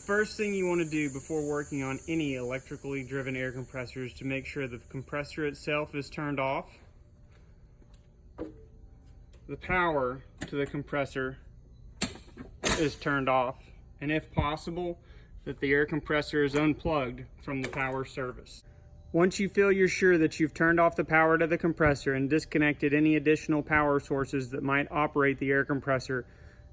first thing you want to do before working on any electrically driven air compressor is to make sure the compressor itself is turned off, the power to the compressor is turned off, and if possible, that the air compressor is unplugged from the power service. Once you feel you're sure that you've turned off the power to the compressor and disconnected any additional power sources that might operate the air compressor,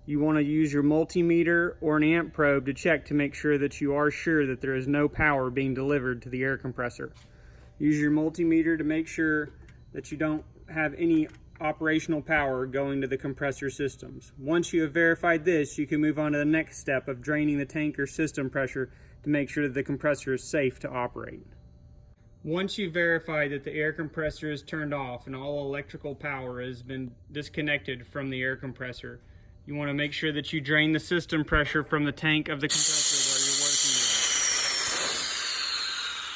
you want to use your multimeter or an amp probe to check to make sure that you are sure that there is no power being delivered to the air compressor. Use your multimeter to make sure that you don't have any operational power going to the compressor systems. Once you have verified this, you can move on to the next step of draining the tank or system pressure to make sure that the compressor is safe to operate. Once you verify that the air compressor is turned off and all electrical power has been disconnected from the air compressor, you want to make sure that you drain the system pressure from the tank of the compressor where you're working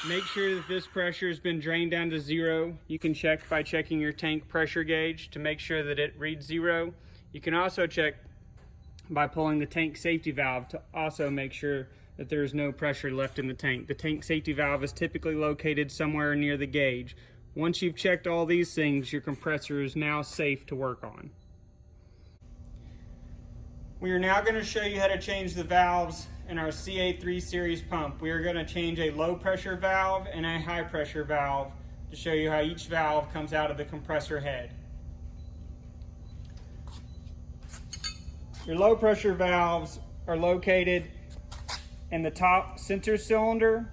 with. Make sure that this pressure has been drained down to zero. You can check by checking your tank pressure gauge to make sure that it reads zero. You can also check by pulling the tank safety valve to also make sure that there is no pressure left in the tank. The tank safety valve is typically located somewhere near the gauge. Once you've checked all these things, your compressor is now safe to work on. We are now going to show you how to change the valves in our CA3 series pump. We are going to change a low pressure valve and a high pressure valve to show you how each valve comes out of the compressor head. Your low pressure valves are located in the top center cylinder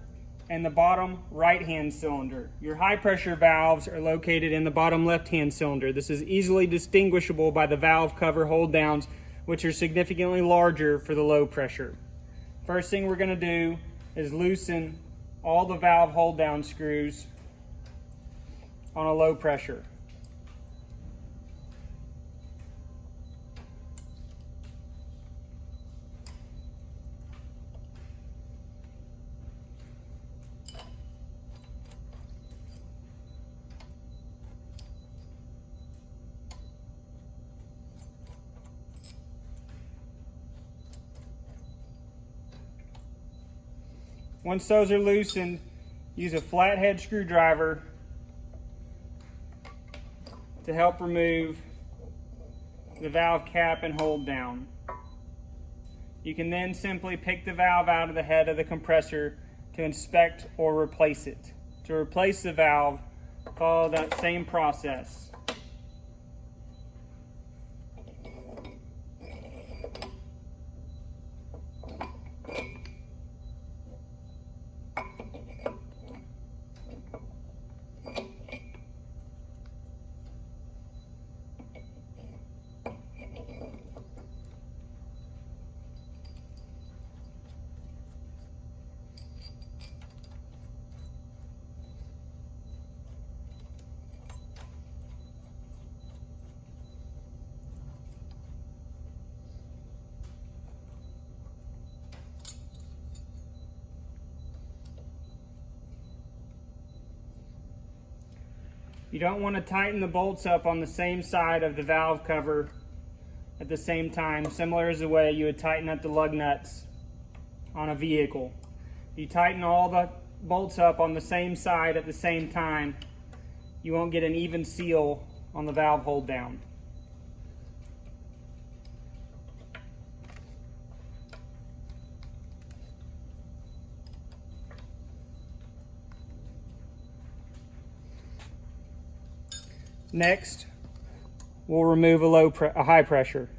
and the bottom right hand cylinder. Your high pressure valves are located in the bottom left hand cylinder. This is easily distinguishable by the valve cover hold downs, which are significantly larger for the low pressure. First thing we're going to do is loosen all the valve hold down screws on a low pressure. Once those are loosened, use a flathead screwdriver to help remove the valve cap and hold down. You can then simply pick the valve out of the head of the compressor to inspect or replace it. To replace the valve, follow that same process. You don't want to tighten the bolts up on the same side of the valve cover at the same time, similar as the way you would tighten up the lug nuts on a vehicle. If you tighten all the bolts up on the same side at the same time, you won't get an even seal on the valve hold down. Next, we'll remove a high pressure.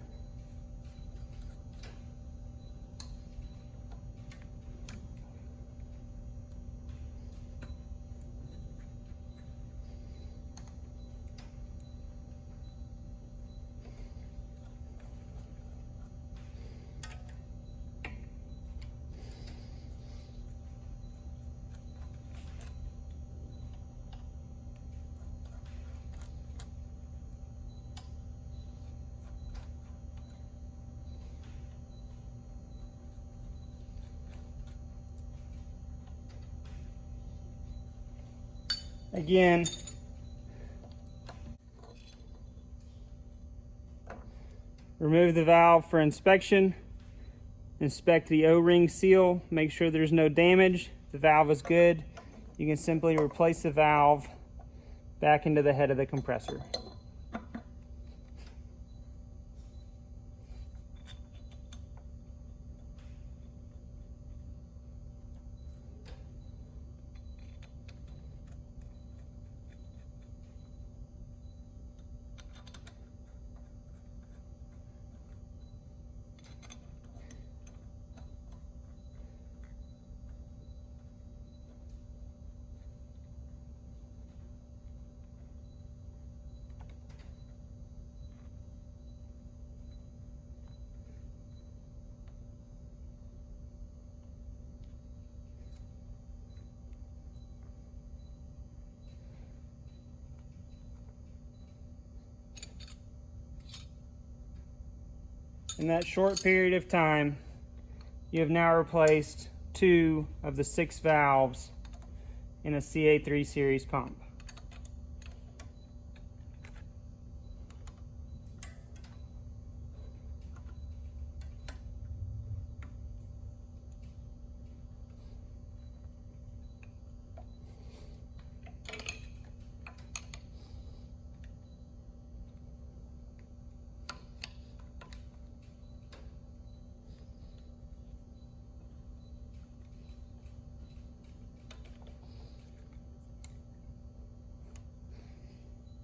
Again, remove the valve for inspection Inspect the O-ring seal, make sure there's no damage. If the valve is good, you can simply replace the valve back into the head of the compressor. In that short period of time, you have now replaced 2 of the 6 valves in a CA3 series pump.